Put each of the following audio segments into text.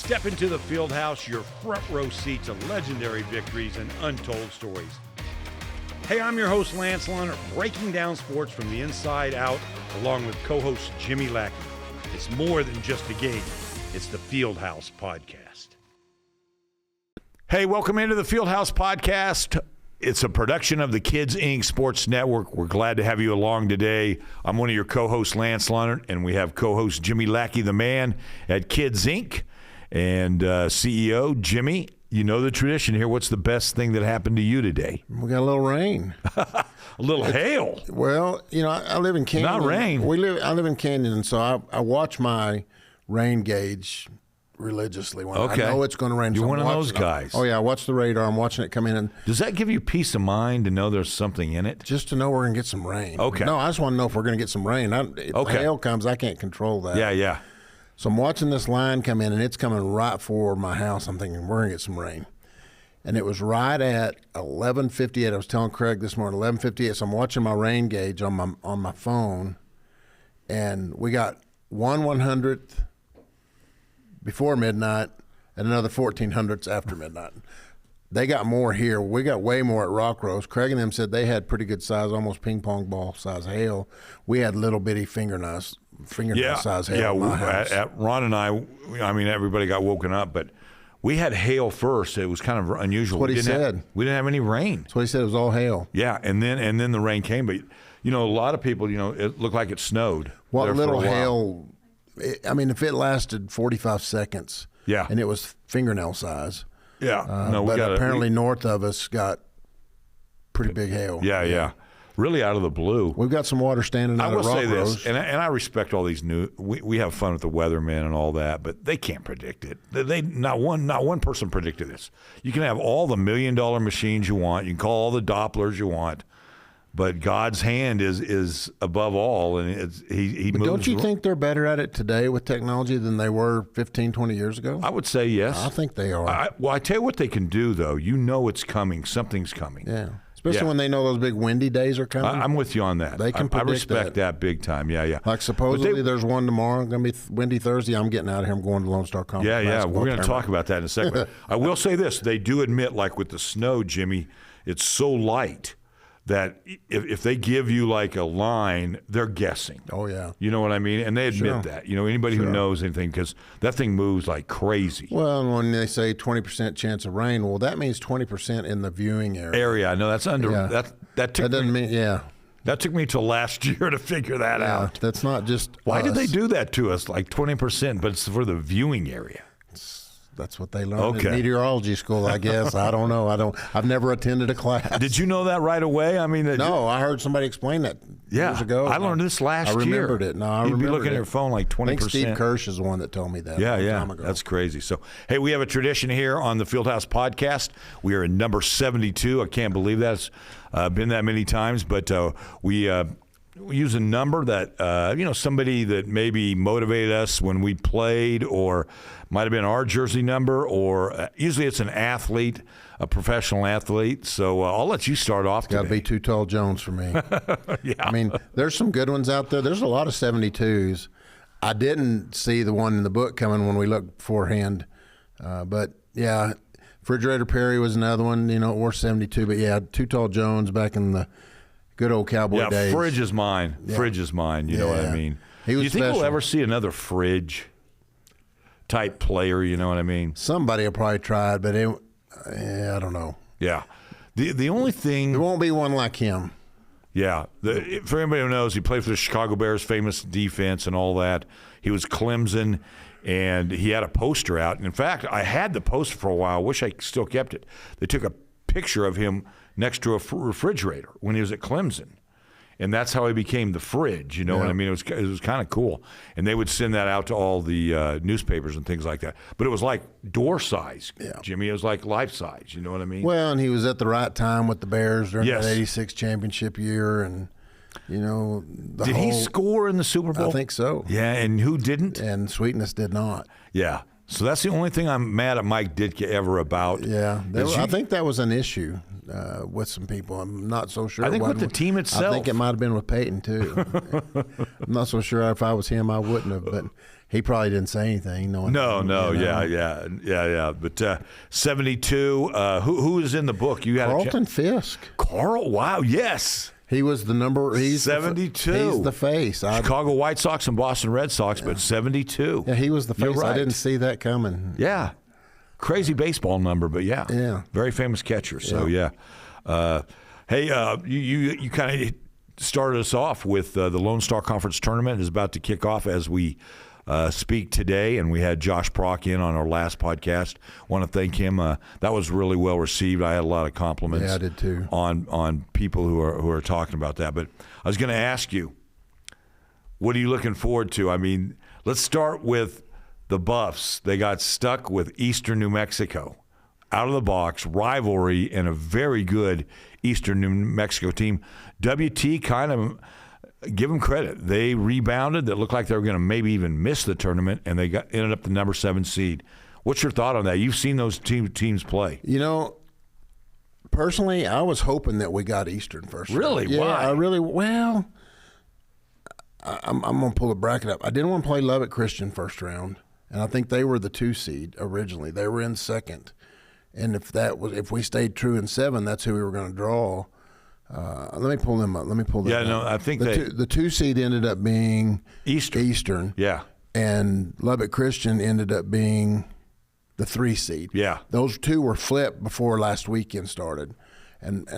Step into the Fieldhouse, your front row seat to legendary victories and untold stories. Hey, I'm your host, Lance Lunner, breaking down sports from the inside out, along with co-host Jimmy Lackey. It's more than just a game. It's the Fieldhouse Podcast. Hey, welcome into the Fieldhouse Podcast. It's a production of the Kids Inc. Sports Network. We're glad to have you along today. I'm one of your co-hosts, Lance Lunner, and we have co-host Jimmy Lackey, the man at Kids Inc., and CEO Jimmy. You know the tradition here. What's the best thing that happened to you today? We got a little rain. A little hail. Well, you know, I live in Canyon. Not rain. I live in Canyon, and so I watch my rain gauge religiously. When I know it's going to rain. You're so one of those guys. Oh, yeah. I watch the radar. I'm watching it come in. And does that give you peace of mind to know there's something in it? just to know we're going to get some rain. Okay. No, I just want to know if we're going to get some rain. If hail comes, I can't control that. Yeah. So I'm watching this line come in, and it's coming right for my house. I'm thinking, we're going to get some rain. And it was right at 11:58. I was telling Craig this morning, 11:58. So I'm watching my rain gauge on my phone, and we got 1/100th before midnight and another 1400ths after midnight. They got more here. We got way more at Rock Rose. Craig and them said they had pretty good size, almost ping pong ball size hail. We had little bitty fingernail size hail. Yeah, at my house. At Ron and I mean, everybody got woken up, but we had hail first. It was kind of unusual. That's what he said. We didn't have any rain. That's what he said. It was all hail. Yeah, and then the rain came. But, you know, a lot of people, you know, it looked like it snowed. What there little for a while. hail, if it lasted 45 seconds, Yeah. and it was fingernail size. Yeah. But apparently north of us got pretty big hail. Yeah. Really out of the blue. We've got some water standing out I will at Rock say Rose. this, and I respect all these new. We have fun with the weathermen and all that, but they can't predict it. They not one person predicted this. You can have all the $1 million machines you want. You can call all the Dopplers you want, but God's hand is above all, and he But moves. don't you think they're better at it today with technology than they were 15, 20 years ago? I would say yes. I think they are. I tell you what they can do, though. You know it's coming. Something's coming. Yeah. Especially when they know those big windy days are coming. I'm with you on that. They can I predict respect that big time. Yeah. Like supposedly there's one tomorrow, going to be windy Thursday. I'm getting out of here. I'm going to Lone Star Conference. Yeah. We're going to tournament. talk about that in a second. I will say this. They do admit, like with the snow, Jimmy, it's so light that if they give you like a line, they're guessing. Oh, yeah. You know what I mean? And they admit that. You know, anybody who knows anything, because that thing moves like crazy. Well, and when they say 20% chance of rain, well, that means 20% in the viewing area. I know that's under that took doesn't mean that took me till last year to figure that out. That's not just Why us. did they do that to us? Like 20%, but it's for the viewing area. That's what they learned in meteorology school, I guess. I don't know. I've never attended a class. Did you know that right away? I mean, no, I heard somebody explain that years ago. I learned this last year. I remembered it. No, I You'd remembered be looking at it. your phone like 20%. I think Steve Kirsch is the one that told me that. Yeah, a long time ago. That's crazy. So, hey, we have a tradition here on the Fieldhouse Podcast. We are in number 72. I can't believe that's been that many times, but we use a number that, somebody that maybe motivated us when we played, or might have been our jersey number, or usually it's an athlete, a professional athlete. So I'll let you start off today. Got to be Too Tall Jones for me. Yeah. I mean, there's some good ones out there. There's a lot of 72s. I didn't see the one in the book coming when we looked beforehand. But, yeah, Refrigerator Perry was another one, or 72. But, yeah, Too Tall Jones back in the good old Cowboy days. Yeah, Fridge is mine. Yeah. Fridge is mine. You know what I mean? He was Do you think special. we'll ever see another Fridge type player? You know what I mean? Somebody will probably try it, but I don't know. Yeah. The only thing... There won't be one like him. Yeah. For anybody who knows, he played for the Chicago Bears, famous defense and all that. He was Clemson, and he had a poster out. And in fact, I had the poster for a while. I wish I still kept it. They took a picture of him next to a refrigerator when he was at Clemson. And that's how he became the Fridge, you know what I mean? It was kind of cool. And they would send that out to all the newspapers and things like that. But it was like door size, Jimmy. It was like life size, you know what I mean? Well, and he was at the right time with the Bears during Yes. that 86 championship year. And, Did he score in the Super Bowl? I think so. Yeah, and who didn't? And Sweetness did not. Yeah. So that's the only thing I'm mad at Mike Ditka ever about. Yeah, I think that was an issue with some people. I'm not so sure. I think with the team itself. I think it might have been with Peyton, too. I'm not so sure if I was him, I wouldn't have, but he probably didn't say anything. Yeah. But 72, who is in the book? You got Carlton Fisk. Carl, wow, yes. He was the number. He's 72. He's the face. Chicago White Sox and Boston Red Sox, but 72. Yeah, he was the face. You're right. I didn't see that coming. Yeah. Crazy baseball number, but yeah. Very famous catcher. So, yeah. Hey, you kind of started us off with the Lone Star Conference tournament is about to kick off as we speak today, and we had Josh Prock in on our last podcast. Want to thank him. That was really well received. I had a lot of compliments. Yeah, I did too. On people who are talking about that. But I was going to ask you, what are you looking forward to? I mean, let's start with the Buffs. They got stuck with Eastern New Mexico. Out of the box, rivalry, and a very good Eastern New Mexico team. WT kind of, give them credit. They rebounded. That looked like they were going to maybe even miss the tournament, and they ended up the number 7 seed. What's your thought on that? You've seen those teams play. You know, personally, I was hoping that we got Eastern first. Really? Yeah, Why? I'm going to pull the bracket up. I didn't want to play Lubbock Christian first round, and I think they were the 2 seed originally. They were in second. And if we stayed true in 7, that's who we were going to draw. Let me pull them up. I think the 2 seed ended up being Eastern. Yeah. And Lubbock Christian ended up being the 3 seed. Yeah. Those 2 were flipped before last weekend started. And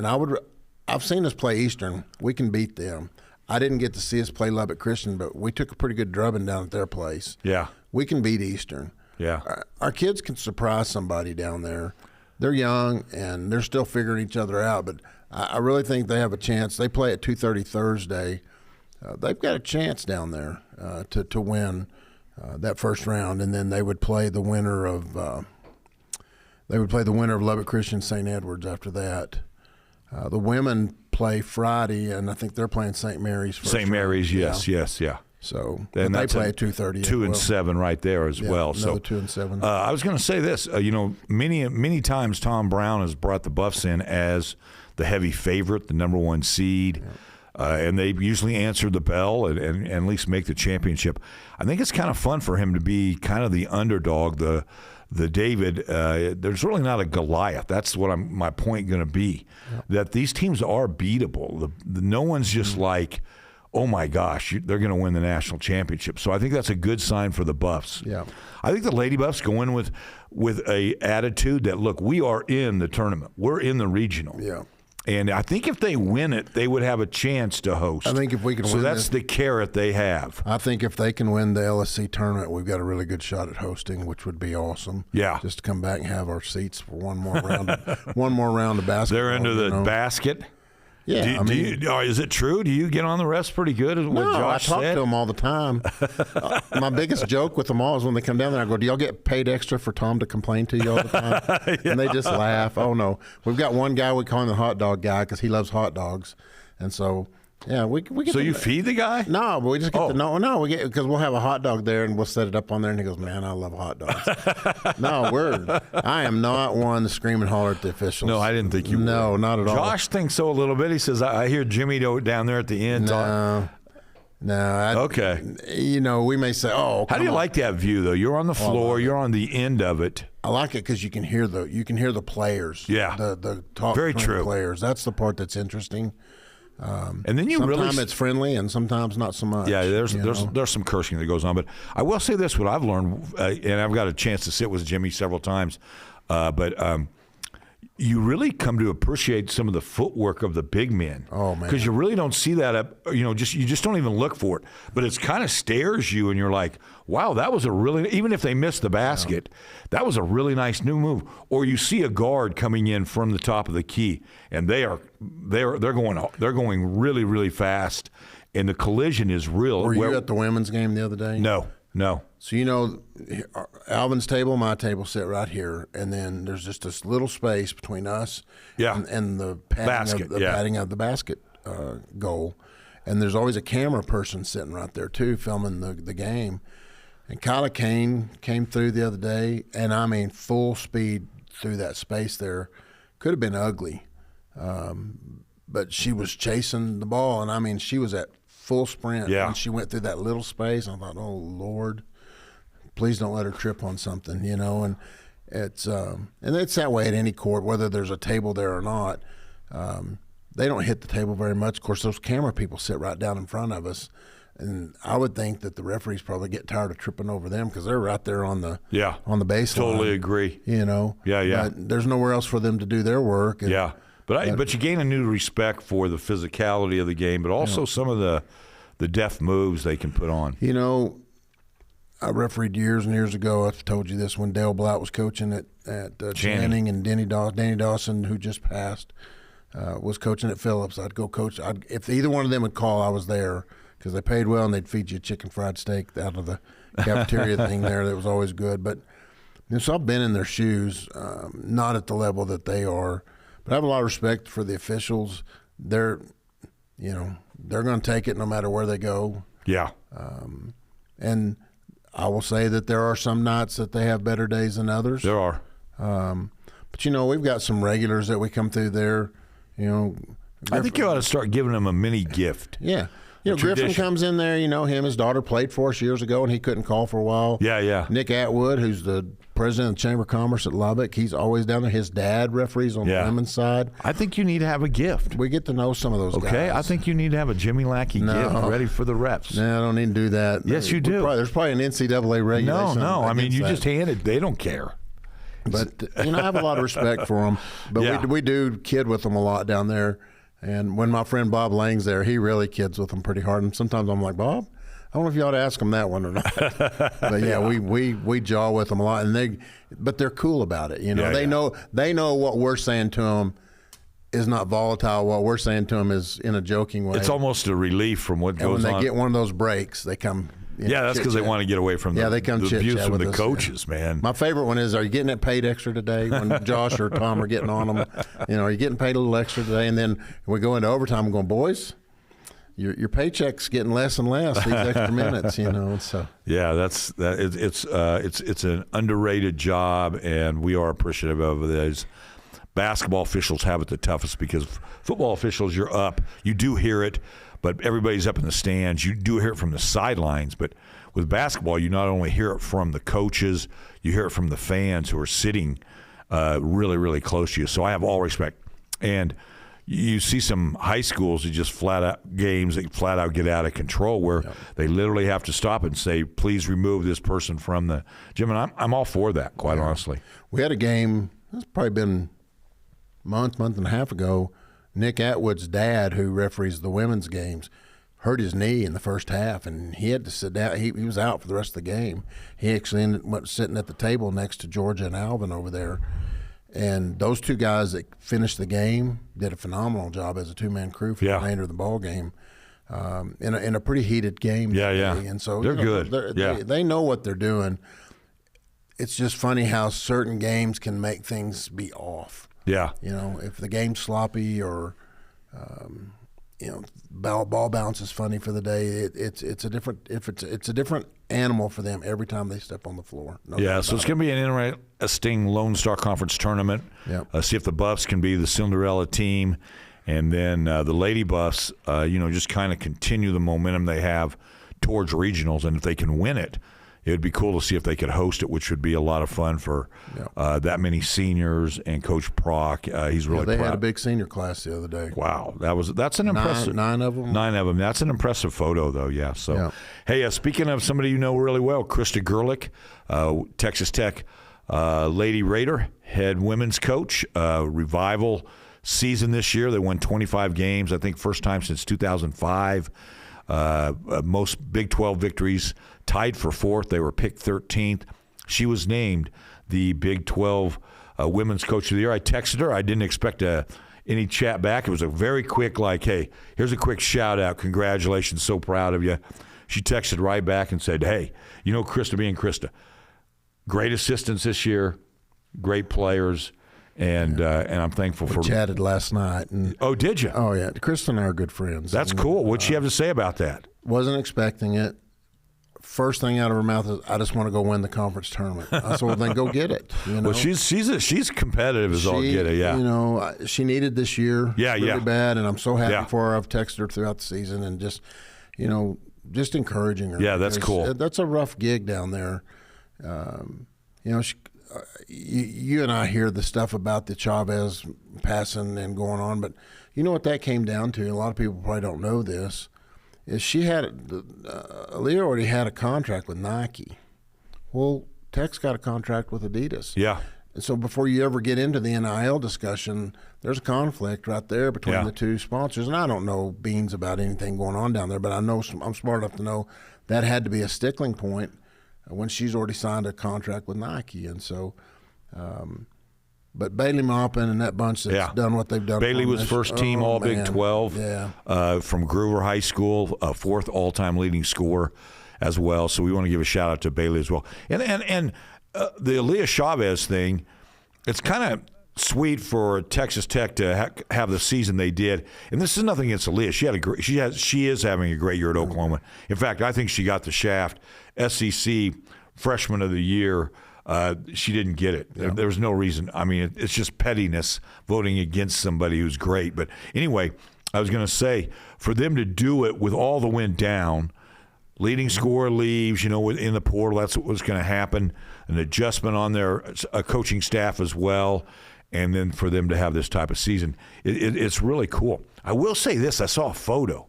I've seen us play Eastern. We can beat them. I didn't get to see us play Lubbock Christian, but we took a pretty good drubbing down at their place. Yeah. We can beat Eastern. Yeah. Our kids can surprise somebody down there. They're young, and they're still figuring each other out, but I really think they have a chance. They play at 2:30 Thursday. They've got a chance down there to win that first round, and then they would play the winner of Lubbock Christian St. Edwards after that. The women play Friday, and I think they're playing St. Mary's first. St. Mary's, yes. So and they play at 2:30. 2 and 7 right there as well. So 2 and 7. I was going to say this. Many times Tom Brown has brought the Buffs in as the heavy favorite, the number 1 seed, and they usually answer the bell and at least make the championship. I think it's kind of fun for him to be kind of the underdog, the David. There's really not a Goliath. That's what my point going to be. Yep. That these teams are beatable. No one's just like, oh my gosh, they're going to win the national championship. So I think that's a good sign for the Buffs. Yeah. I think the Lady Buffs go in with a attitude that, look, we are in the tournament. We're in the regional. Yeah. And I think if they win it, they would have a chance to host. I think if we can win So that's the carrot they have. I think if they can win the LSC tournament, we've got a really good shot at hosting, which would be awesome. Yeah. Just to come back and have our seats for one more round of basketball. They're into the basket. Yeah, is it true? Do you get on the refs pretty good? What Josh I talk to them all the time. My biggest joke with them all is when they come down there, I go, do y'all get paid extra for Tom to complain to you all the time? Yeah. And they just laugh. Oh, no. We've got one guy we call him the hot dog guy because he loves hot dogs. And so, yeah, we get. So you feed the guy? No, but we just get we get because we'll have a hot dog there and we'll set it up on there and he goes, man, I love hot dogs. I am not one to scream and holler at the officials. No, I didn't think you would. No, not at all. Josh thinks so a little bit. He says, I hear Jimmy down there at the end. Okay. We may say, how do you like that view though? You're on the floor. You're on the end of it. I like it because you can hear the players. Yeah. The talk very between true. The players. That's the part that's interesting. And then sometimes it's friendly and sometimes not so much. Yeah, there's some cursing that goes on. But I will say this: what I've learned, and I've got a chance to sit with Jimmy several times, but you really come to appreciate some of the footwork of the big men. Oh, man. Because you really don't see that you just don't even look for it. But it's kind of stares you, and you're like, wow, that was a really, even if they missed the basket, that was a really nice new move. Or you see a guard coming in from the top of the key, and they're going really, really fast, and the collision is real. Were you at the women's game the other day? No. So Alvin's table, my table sit right here, and then there's just this little space between us and the padding of the basket goal. And there's always a camera person sitting right there too, filming the game. And Kyla Kane came through the other day, and I mean full speed through that space there. Could have been ugly, but she was chasing the ball, and I mean she was at full sprint. Yeah. And she went through that little space, and I thought, oh Lord, please don't let her trip on something, And it's that way at any court, whether there's a table there or not. They don't hit the table very much. Of course, those camera people sit right down in front of us. And I would think that the referees probably get tired of tripping over them because they're right there on the baseline. Totally agree. Yeah. But there's nowhere else for them to do their work. And, but you gain a new respect for the physicality of the game, but also some of the deft moves they can put on. I refereed years and years ago. I've told you this when Dale Blatt was coaching at Channing, and Danny Dawson, who just passed, was coaching at Phillips. I'd go coach. If either one of them would call, I was there. Because they paid well, and they'd feed you chicken fried steak out of the cafeteria thing there. That was always good. But so I've been in their shoes, not at the level that they are, but I have a lot of respect for the officials. They're going to take it no matter where they go. Yeah. And I will say that there are some nights that they have better days than others. There are. But we've got some regulars that we come through there. I think you ought to start giving them a mini gift. Yeah. Griffin comes in there, his daughter played for us years ago, and he couldn't call for a while. Yeah. Nick Atwood, who's the president of the Chamber of Commerce at Lubbock, he's always down there. His dad referees on the women's side. I think you need to have a gift. We get to know some of those guys. Okay, I think you need to have a Jimmy Lackey gift ready for the reps. No, I don't need to do that. Yes, you do. There's probably an NCAA regulation. No. I mean, you just hand it. They don't care. But, I have a lot of respect for them. But we do kid with them a lot down there. And when my friend Bob Lang's there, he really kids with them pretty hard. And sometimes I'm like, Bob, I don't know if you ought to ask him that one or not. But we jaw with them a lot, but they're cool about it. They know what we're saying to them is not volatile. What we're saying to them is in a joking way. It's almost a relief from what goes on. And when they get one of those breaks, they come. That's because they want to get away from the abuse from the coaches, man. My favorite one is, are you getting it paid extra today? When Josh or Tom are getting on them, are you getting paid a little extra today? And then we go into overtime and going, boys, your paycheck's getting less and less these extra minutes, So it's an underrated job, and we are appreciative of those. Basketball officials have it the toughest because football officials, you're up, you do hear it. But everybody's up in the stands. You do hear it from the sidelines. But with basketball, you not only hear it from the coaches, you hear it from the fans who are sitting really, really close to you. So I have all respect. And you see some high schools that just flat out get out of control where they literally have to stop and say, please remove this person from the gym. And I'm all for that, quite honestly. We had a game, it's probably been a month and a half ago. Nick Atwood's dad, who referees the women's games, hurt his knee in the first half, and he had to sit down. He was out for the rest of the game. He actually went sitting at the table next to Georgia and Alvin over there. And those two guys that finished the game did a phenomenal job as a two-man crew for the remainder of the ball game in a pretty heated game. And so they're good. They know what they're doing. It's just funny how certain games can make things be off. Yeah. If the game's sloppy or, ball bounce is funny for the day. It's a different animal for them every time they step on the floor. So it's going to be an interesting Lone Star Conference tournament. See if the Buffs can be the Cinderella team, and then the Lady Buffs, just kind of continue the momentum they have towards regionals, and if they can win it. It would be cool to see if they could host it, which would be a lot of fun for that many seniors and Coach Prock. He's really proud. They had a big senior class the other day. Wow, that's an impressive nine of them. 9 of them. That's an impressive photo, though. Yeah. So, hey, speaking of somebody you know really well, Krista Gerlich, Texas Tech Lady Raider, head women's coach. Revival season this year. They won 25 games. I think first time since 2005. Most Big 12 victories, tied for 4th. They were picked 13th. She was named the Big 12 Women's Coach of the Year. I texted her. I didn't expect any chat back. It was a very quick, hey, here's a quick shout out. Congratulations. So proud of you. She texted right back and said, hey, Krista being Krista, great assistants this year, great players. And I'm thankful for. We chatted last night. Oh, did you? Oh, yeah. Krista and I are good friends. That's cool. What'd she have to say about that? Wasn't expecting it. first thing out of her mouth is, "I just want to go win the conference tournament." I said, "Well, then go get it." You know? Well, she's competitive as all get it. Yeah, you know, she needed this year. Really bad, and I'm so happy for her. I've texted her throughout the season and just, you know, just encouraging her. Yeah, that's cool. That's a rough gig down there. You know, you and I hear the stuff about the Chavez passing and going on, but you know what that came down to? A lot of people probably don't know this. Is she had Aaliyah already had a contract with Nike. Well, Tech's got a contract with Adidas. Yeah. And so before you ever get into the NIL discussion, there's a conflict right there between the two sponsors. And I don't know beans about anything going on down there, but I know I'm smart enough to know that had to be a stickling point when she's already signed a contract with Nike. And so but Bailey Maupin and that bunch that's done what they've done. Bailey was first team All Big 12 from Groover High School, fourth all-time leading scorer as well. So we want to give a shout-out to Bailey as well. And the Aaliyah Chavez thing, it's kind of sweet for Texas Tech to have the season they did. And this is nothing against Aaliyah. She is having a great year at Oklahoma. In fact, I think she got the shaft. SEC Freshman of the Year. She didn't get it. Yeah. There was no reason. I mean, it's just pettiness voting against somebody who's great. But anyway, I was going to say, for them to do it with all the wind down, leading scorer leaves, you know, in the portal, that's what was going to happen. An adjustment on their coaching staff as well. And then for them to have this type of season, it's really cool. I will say this. I saw a photo.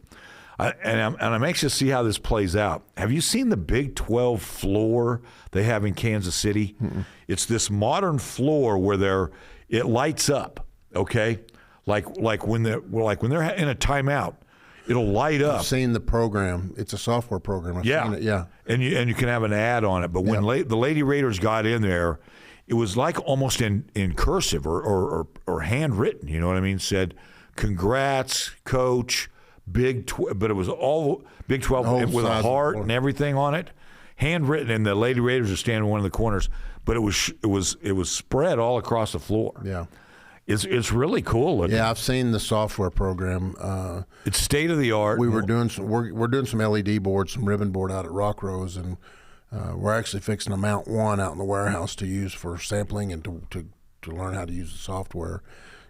And I'm anxious to see how this plays out. Have you seen the Big 12 floor they have in Kansas City? Mm-mm. It's this modern floor where it lights up. Okay, like when they're in a timeout, it'll light up. I've seen the program. It's a software program. I've seen it, yeah. And you can have an ad on it. But when the Lady Raiders got in there, it was like almost in cursive or handwritten. You know what I mean? Said, "Congrats, Coach." But it was all Big 12 with a heart and everything on it, handwritten. And the Lady Raiders are standing in one of the corners, but it was spread all across the floor. Yeah, it's really cool looking. Yeah, I've seen the software program. It's state of the art. We're doing some LED boards, some ribbon board out at Rock Rose, and we're actually fixing to mount one out in the warehouse to use for sampling and to learn how to use the software,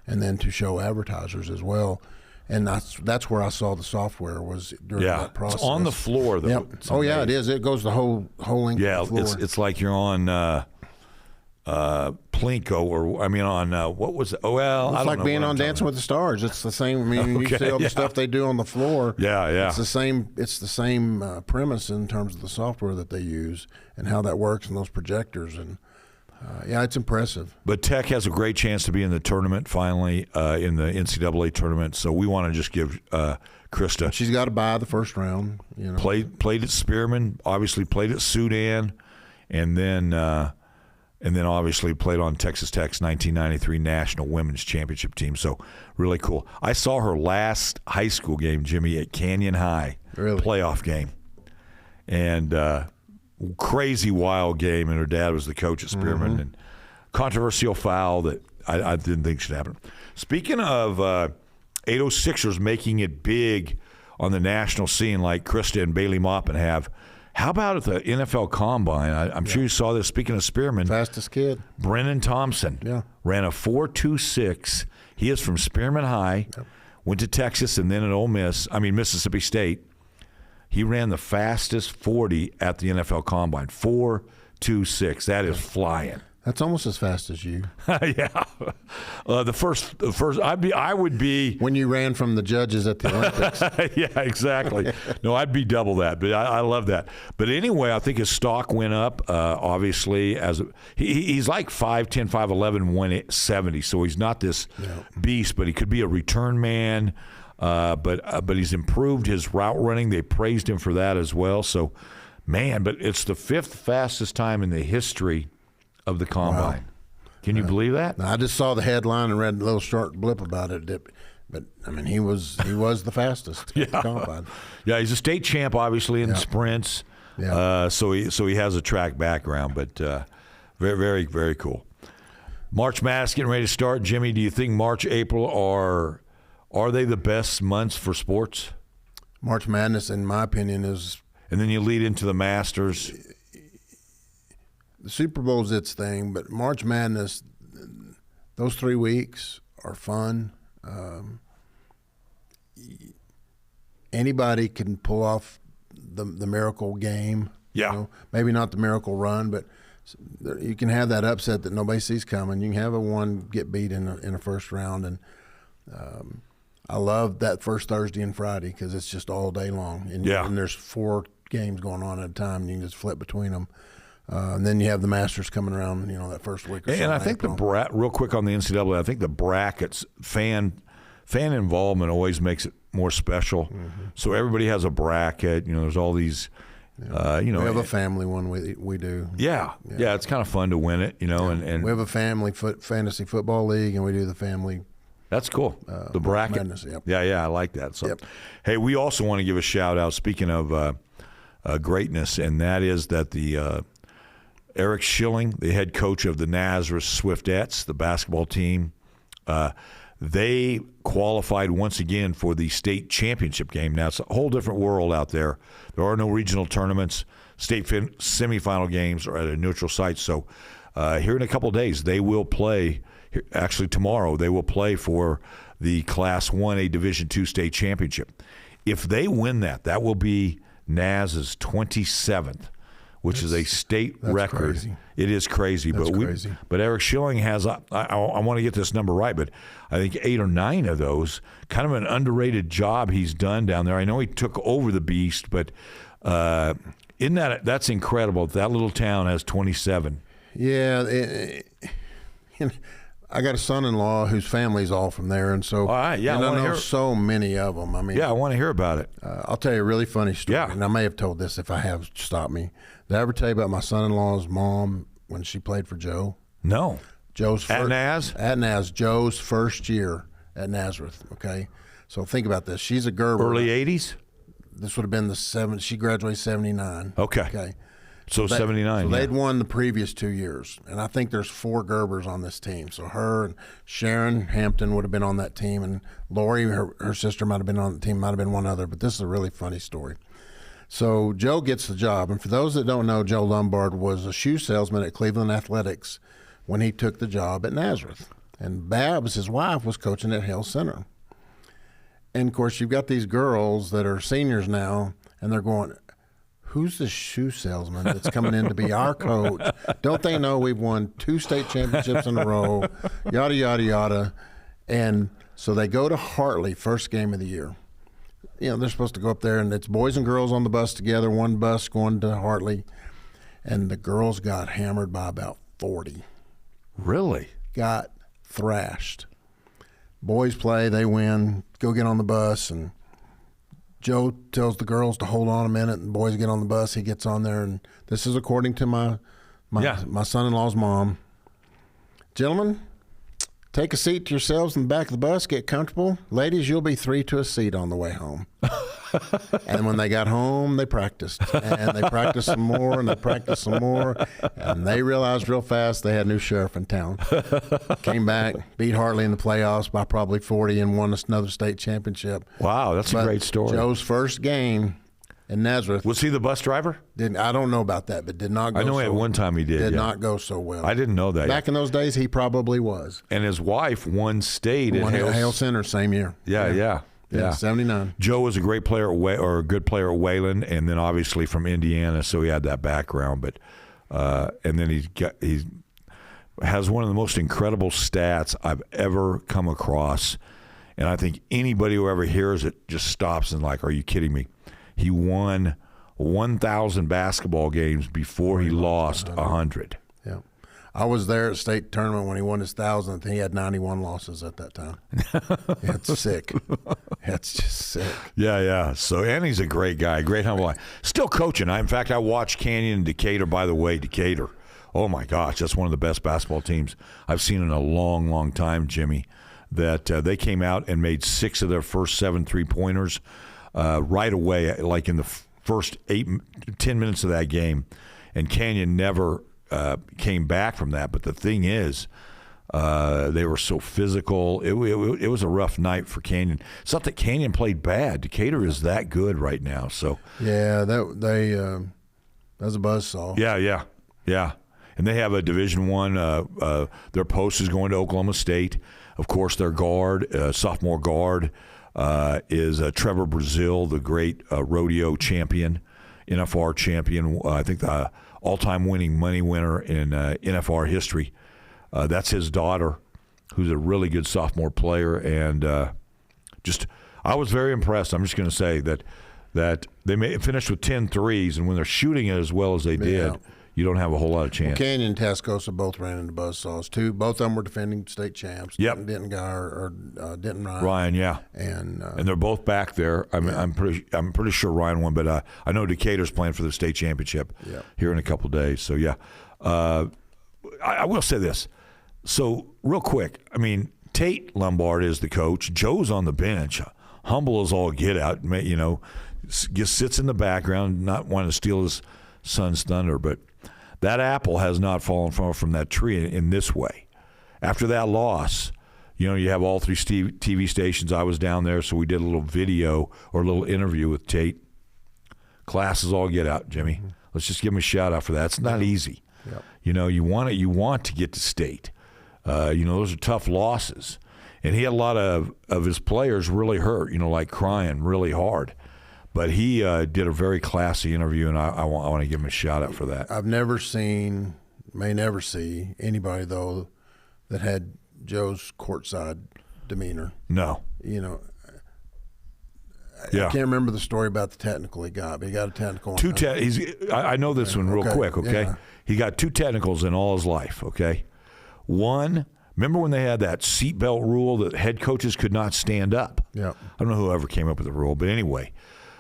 and then to show advertisers as well. And that's where I saw the software was during that process. It's on the floor, though. Yep. Oh, yeah, it is. It goes the whole length of the floor. It's like you're on Plinko on what was it? Oh, well, it's I don't like know being on Dancing with the Stars. It's the same. I mean, you see all the stuff they do on the floor. Yeah. It's the same. It's the same premise in terms of the software that they use and how that works and those projectors and. It's impressive. But Tech has a great chance to be in the tournament finally, in the NCAA tournament. So we want to just give Krista. She's got to buy the first round. You know, played at Spearman, obviously played at Sudan, and then obviously played on Texas Tech's 1993 National Women's Championship team. So really cool. I saw her last high school game, Jimmy, at Canyon High playoff game, and. Crazy wild game, and her dad was the coach at Spearman, and controversial foul that I didn't think should happen. Speaking of 806ers making it big on the national scene like Krista and Bailey Maupin have, how about at the NFL Combine? I'm sure you saw this. Speaking of Spearman. Fastest kid. Brennan Thompson ran a 4.26. He is from Spearman High, went to Texas and then at Mississippi State. He ran the fastest 40 at the NFL Combine, 4.26. That is flying. That's almost as fast as you. Yeah. The first, I would be. When you ran from the judges at the Olympics. Yeah, exactly. No, I'd be double that, but I love that. But anyway, I think his stock went up, obviously. He's like 5'10", 5'11", 170, so he's not this beast, but he could be a return man. But he's improved his route running. They praised him for that as well. So, man, but it's the fifth fastest time in the history of the Combine. Wow. Can you believe that? I just saw the headline and read a little short blip about it. But I mean, he was the fastest at the Combine. Yeah, he's a state champ, obviously, in sprints. Yeah. So he has a track background, but very, very, very cool. March Madness getting ready to start. Jimmy, do you think March, April are they the best months for sports? March Madness, in my opinion, And then you lead into the Masters. The Super Bowl's its thing, but March Madness, those 3 weeks are fun. Anybody can pull off the miracle game. Yeah. You know? Maybe not the miracle run, but you can have that upset that nobody sees coming. You can have one get beat in a first round. And I love that first Thursday and Friday because it's just all day long. And there's 4 games going on at a time, and you can just flip between them. And then you have the Masters coming around, that first week or so. And I think real quick on the NCAA, I think the brackets, fan involvement always makes it more special. Mm-hmm. So everybody has a bracket. There's all these, we have a family one we do. Yeah, it's kind of fun to win it, and we have a family fantasy football league, and we do the family. That's cool. The bracket. Madness, yep. Yeah, I like that. So, Hey, we also want to give a shout out, speaking of greatness, and that is that the Eric Schilling, the head coach of the Nazareth Swiftettes, the basketball team, they qualified once again for the state championship game. Now, it's a whole different world out there. There are no regional tournaments. State semifinal games are at a neutral site. So here in a couple of days, they will play. Actually, tomorrow, they will play for the Class 1A Division II state championship. If they win that will be Naz's 27th. Which is a state record. Crazy. It is crazy. But Eric Schilling has, I want to get this number right, but I think 8 or 9 of those. Kind of an underrated job he's done down there. I know he took over the beast, but that's incredible. That little town has 27. Yeah. I got a son-in-law whose family's all from there, and so I know so many of them. I mean, I want to hear about it. I'll tell you a really funny story, and I may have told this. If I have, stop me. Did I ever tell you about my son-in-law's mom when she played for Joe? No. At Naz, Joe's first year at Nazareth. Okay, so think about this. She's a Gerber. Early 80s. This would have been she graduated 79. Okay. So 79. So they'd won the previous 2 years, and I think there's 4 Gerbers on this team. So her and Sharon Hampton would have been on that team, and Lori, her sister, might have been on the team. Might have been one other, but this is a really funny story. So Joe gets the job, and for those that don't know, Joe Lombard was a shoe salesman at Cleveland Athletics when he took the job at Nazareth, and Babs, his wife, was coaching at Hale Center. And of course, you've got these girls that are seniors now, and they're going, who's the shoe salesman that's coming in to be our coach? Don't they know we've won 2 state championships in a row? Yada, yada, yada. And so they go to Hartley, first game of the year. They're supposed to go up there, and it's boys and girls on the bus together, one bus going to Hartley. And the girls got hammered by about 40. Really? Got thrashed. Boys play, they win, go get on the bus, and Joe tells the girls to hold on a minute, and the boys get on the bus. He gets on there, and this is according to my son-in-law's mom. Gentlemen, take a seat to yourselves in the back of the bus. Get comfortable. Ladies, you'll be 3 to a seat on the way home. And when they got home, they practiced. And they practiced some more, and they practiced some more. And they realized real fast they had a new sheriff in town. Came back, beat Hartley in the playoffs by probably 40, and won another state championship. Wow, that's a great story. Joe's first game in Nazareth. Was he the bus driver? I don't know about that, but did not go. I know at one time he did. Did not go so well. I didn't know that. Back in those days, he probably was. And his wife won state at Hale Center same year. Yeah. 79. Joe was a great player or a good player at Wayland, and then obviously from Indiana, so he had that background. But and then he has one of the most incredible stats I've ever come across, and I think anybody who ever hears it just stops and like, are you kidding me? He won 1,000 basketball games before he lost 100. Yeah. I was there at state tournament when he won his 1,000th. He had 91 losses at that time. It's sick. It's just sick. Yeah. So, and he's a great guy, great humble guy. Still coaching. In fact, I watched Canyon and Decatur, by the way, Decatur. Oh, my gosh, that's one of the best basketball teams I've seen in a long, long time, Jimmy, that they came out and made 6 of their first 7 3-pointers right away, like in the first 10 minutes of that game. And Canyon never came back from that. But the thing is, They were so physical. It was a rough night for Canyon. It's not that Canyon played bad. Decatur is that good right now. So yeah, that's a buzzsaw. Yeah. And they have a Division I. Their post is going to Oklahoma State. Of course, their guard, sophomore guard, is Trevor Brazil, the great rodeo champion, NFR champion. I think the all-time winning money winner in NFR history. That's his daughter, who's a really good sophomore player. And I was very impressed. I'm just going to say that they finished with 10 threes, and when they're shooting it as well as they did, you don't have a whole lot of chance. Well, Canyon and Tascosa both ran into buzzsaws too. Both of them were defending state champs. Yep. Denton Guy or Denton Ryan. Ryan, yeah. And they're both back there. I'm pretty sure Ryan won, but I know Decatur's playing for the state championship here in a couple of days. So yeah, I will say this. So real quick, I mean, Tate Lombard is the coach. Joe's on the bench, humble as all get out. Just sits in the background, not wanting to steal his son's thunder, but that apple has not fallen far from that tree in this way. After that loss, you have all 3 TV stations. I was down there, so we did a little video or a little interview with Tate. Classes all get out, Jimmy. Mm-hmm. Let's just give him a shout out for that. It's not easy. Yep. You want to get to state. Those are tough losses. And he had a lot of his players really hurt, like crying really hard. But he did a very classy interview, and I want to give him a shout-out for that. I've never seen, may never see, anybody, though, that had Joe's courtside demeanor. No. I can't remember the story about the technical he got, but he got a technical. I know this one real quick, okay? Yeah. He got 2 technicals in all his life, okay? One, remember when they had that seatbelt rule that head coaches could not stand up? Yeah. I don't know whoever came up with the rule, but anyway.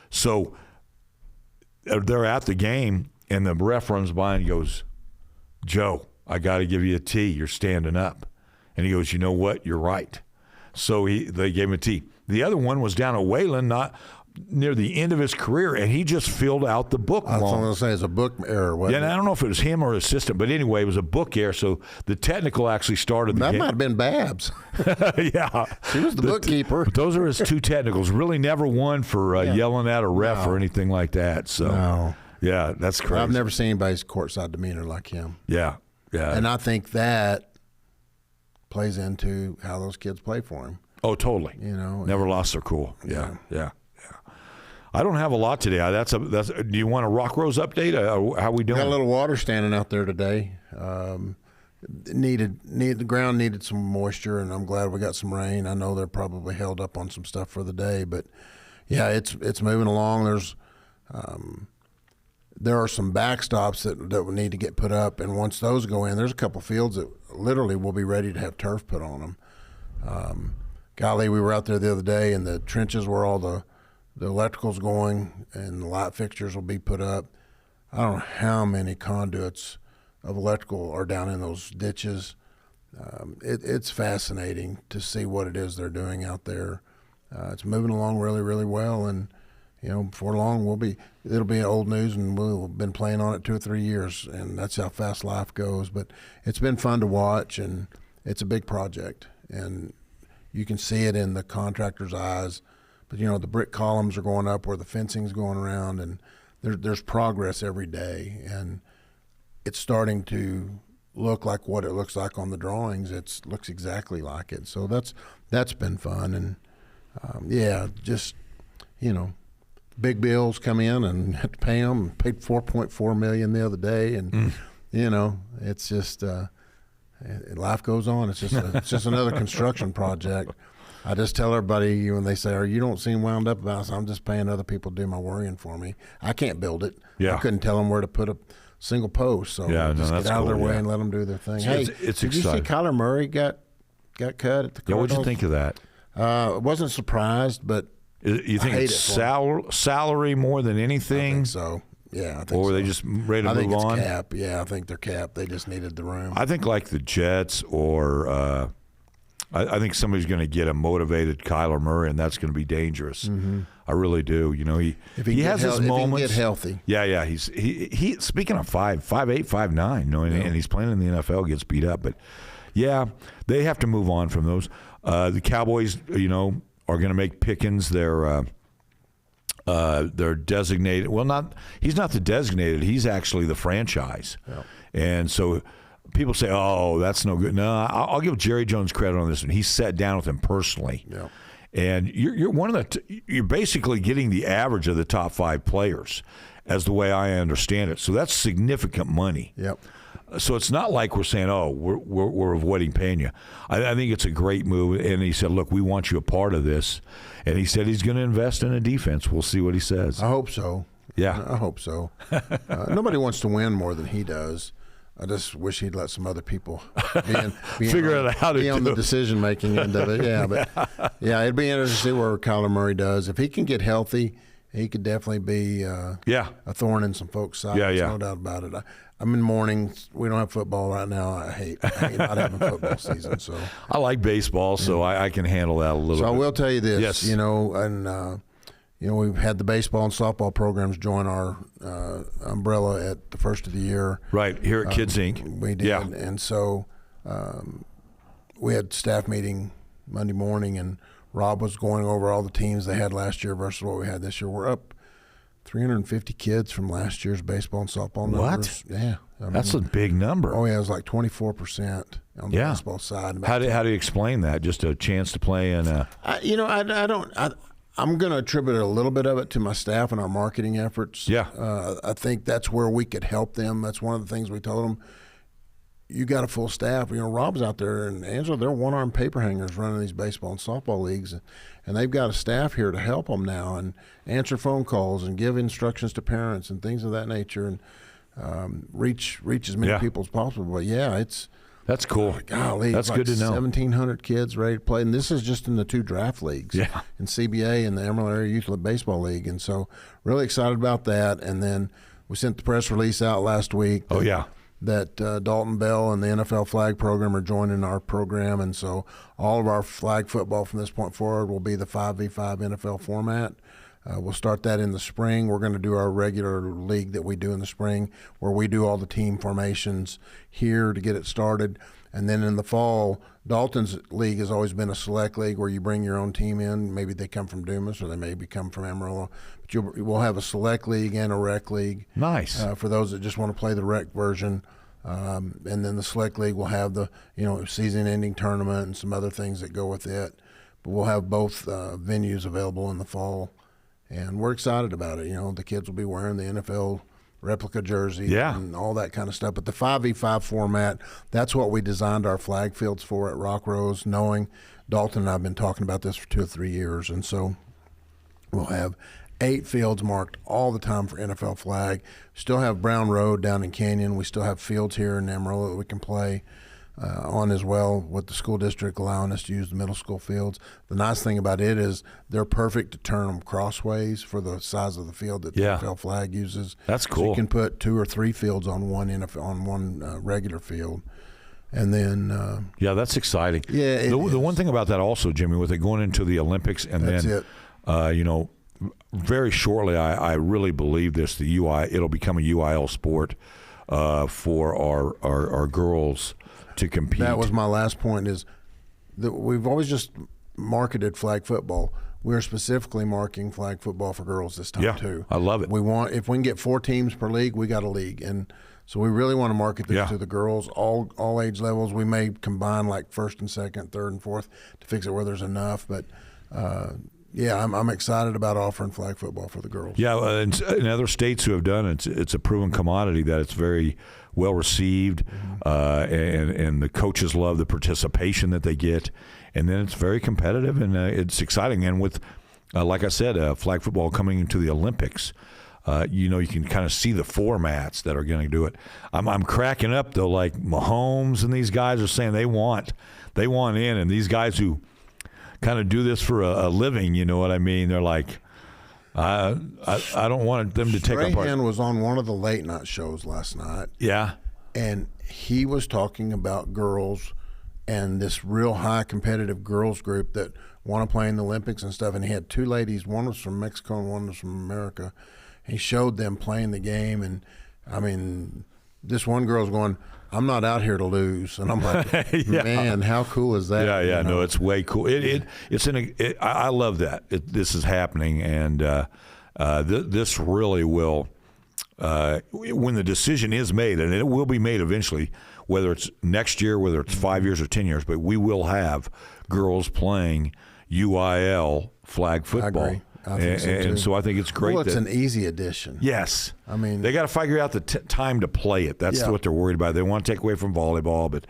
So they're at the game, and the ref runs by and goes, Joe, I got to give you a T. You're standing up. And he goes, you know what? You're right. So they gave him a T. The other one was down at Wayland, not near the end of his career, and he just filled out the book. I was going to say it's a book error. Yeah, and I don't know if it was him or assistant, but anyway, it was a book error. So the technical actually started. That might have been Babs. Yeah, she was the bookkeeper. But those are his 2 technicals. Really, never one for yelling at a ref or anything like that. So yeah, that's crazy. I've never seen anybody's courtside demeanor like him. Yeah. And I think that plays into how those kids play for him. Oh, totally. Never lost their cool. Yeah. I don't have a lot today. Do you want a Rock Rose update? How we doing? Got a little water standing out there today. The ground needed some moisture, and I'm glad we got some rain. I know they're probably held up on some stuff for the day, but yeah, it's moving along. There are some backstops that will need to get put up, and once those go in, there's a couple fields that literally will be ready to have turf put on them. Golly, we were out there the other day, and the trenches where all the electrical's going and the light fixtures will be put up. I don't know how many conduits of electrical are down in those ditches. It's fascinating to see what it is they're doing out there. It's moving along really, really well, and before long it'll be old news, and we've been playing on it 2 or 3 years, and that's how fast life goes. But it's been fun to watch, and it's a big project, and you can see it in the contractor's eyes. But the brick columns are going up where the fencing's going around, and there's progress every day, and it's starting to look like what it looks like on the drawings. It looks exactly like it. So that's been fun, and big bills come in and have to pay them. Paid $4.4 million the other day, and it's just life goes on. It's just another construction project. I just tell everybody when they say, you don't seem wound up about it, I'm just paying other people to do my worrying for me. I can't build it. Yeah. I couldn't tell them where to put a single post. So just get out of their way and let them do their thing. It's did exciting. You see Kyler Murray got cut at the Cardinals? Yeah, what'd you think of that? I wasn't surprised, but you think it's salary more than anything? I think so. Yeah, I think or were so. they just ready to move on? I think it's cap. Yeah, I think they're capped. They just needed the room. I think like the Jets or I think somebody's going to get a motivated Kyler Murray, and that's going to be dangerous. Mm-hmm. I really do. He has his moments. If he can get healthy. Yeah. He speaking of 5'8", 5'9", and he's playing in the NFL, gets beat up. But Yeah, they have to move on from those. The Cowboys, are going to make Pickens their designated. Well, he's not the designated. He's actually the franchise. Yeah. And so people say, "Oh, that's no good." No, I'll give Jerry Jones credit on this one. He sat down with him personally. Yeah. And you're one of you're basically getting the average of the top 5 players, as the way I understand it. So that's significant money. Yep. So it's not like we're saying, "Oh, we're avoiding paying you." I think it's a great move. And he said, "Look, we want you a part of this." And he said he's going to invest in a defense. We'll see what he says. I hope so. Yeah, I hope so. Nobody wants to win more than he does. I just wish he'd let some other people figure out how to be on the decision-making end of it. Yeah, but it'd be interesting to see where Kyler Murray does. If he can get healthy, he could definitely be a thorn in some folks' side. Yeah. No doubt about it. I'm in mourning. We don't have football right now. I hate not having football season. So I like baseball, so I can handle that a little bit. So I will tell you this, yes. We've had the baseball and softball programs join our umbrella at the first of the year. Right, here at Kids Inc. We did. Yeah. And so we had staff meeting Monday morning, and Rob was going over all the teams they had last year versus what we had this year. We're up 350 kids from last year's baseball and softball numbers. What? Yeah. That's a big number. Oh, yeah, it was like 24% on the baseball side. How do you explain that? Just a chance to play in a... I'm going to attribute a little bit of it to my staff and our marketing efforts. Yeah. I think that's where we could help them. That's one of the things we told them. You got a full staff. Rob's out there and Angela, they're one-arm paper hangers running these baseball and softball leagues, and they've got a staff here to help them now and answer phone calls and give instructions to parents and things of that nature, and reach as many people as possible. But that's cool. Golly, that's good to know. 1,700 kids ready to play, and this is just in the 2 draft leagues. Yeah. In CBA and the Emerald Area Youth Baseball League, and so really excited about that. And then we sent the press release out last week. That Dalton Bell and the NFL flag program are joining our program, and so all of our flag football from this point forward will be the 5v5 NFL format. We'll start that in the spring. We're going to do our regular league that we do in the spring, where we do all the team formations here to get it started. And then in the fall, Dalton's league has always been a select league where you bring your own team in. Maybe they come from Dumas or they maybe come from Amarillo. But we'll have a select league and a rec league. Nice. For those that just want to play the rec version. And then the select league will have the season-ending tournament and some other things that go with it. But we'll have both venues available in the fall. And we're excited about it. The kids will be wearing the NFL replica jersey and all that kind of stuff. But the 5v5 format, that's what we designed our flag fields for at Rock Rose, knowing Dalton and I have been talking about this for 2 or 3 years. And so we'll have 8 fields marked all the time for NFL flag. Still have Brown Road down in Canyon. We still have fields here in Amarillo that we can play on as well, with the school district allowing us to use the middle school fields. The nice thing about it is they're perfect to turn them crossways for the size of the field that the NFL flag uses. That's cool. So you can put 2 or 3 fields on one regular field. And then that's exciting. Yeah, the one thing about that also, Jimmy, with it going into the Olympics, and then very shortly, I really believe this, it'll become a UIL sport for our girls to compete. That was my last point, is that we've always just marketed flag football. We're specifically marking flag football for girls this time too. I love it. If we can get 4 teams per league, we got a league. And so we really want to market this to the girls, all age levels. We may combine like first and second, third and fourth to fix it where there's enough, but I'm excited about offering flag football for the girls. Yeah, in other states who have done it, it's a proven commodity that it's very well received, and the coaches love the participation that they get, and then it's very competitive and it's exciting. And with, like I said, flag football coming into the Olympics, you can kind of see the formats that are going to do it. I'm cracking up though, like Mahomes and these guys are saying they want in, and these guys who kind of do this for a living, you know what I mean? They're like, I don't want them to take apart. Strahan was on one of the late night shows last night. Yeah. And he was talking about girls and this real high competitive girls group that want to play in the Olympics and stuff. And he had 2 ladies, one was from Mexico and one was from America. He showed them playing the game, and I mean, this one girl's going, I'm not out here to lose, and I'm like, man, how cool is that? Yeah, no, it's way cool. I love that this is happening, and this really will. When the decision is made, and it will be made eventually, whether it's next year, whether it's 5 years or 10 years, but we will have girls playing UIL flag football. I agree. I think so too. And so I think it's great. Well, it's an easy addition. Yes. I mean, they got to figure out the time to play it. That's what they're worried about. They want to take away from volleyball, but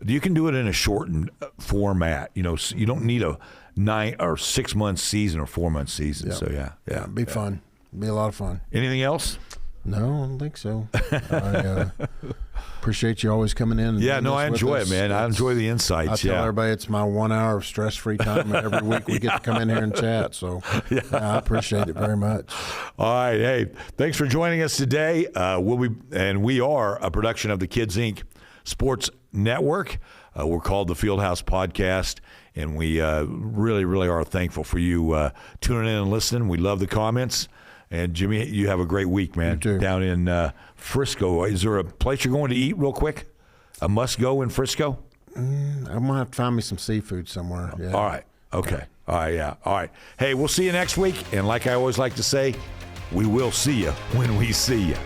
you can do it in a shortened format. You know, you don't need a 9 or 6 month season or 4 month season. So yeah, it'd be fun. It'd be a lot of fun. Anything else? No, I don't think so. I appreciate you always coming in. And I enjoy it, man. I enjoy the insights. I tell everybody it's my 1 hour of stress-free time every week. We get to come in here and chat, so I appreciate it very much. All right, hey, thanks for joining us today. We are a production of the Kids Inc. Sports Network. We're called the Fieldhouse Podcast, and we really, really are thankful for you tuning in and listening. We love the comments. And, Jimmy, you have a great week, man, down in Frisco. Is there a place you're going to eat real quick? A must-go in Frisco? I'm going to have to find me some seafood somewhere. Yeah. All right. Okay. All right, yeah. All right. Hey, we'll see you next week. And like I always like to say, we will see you when we see you.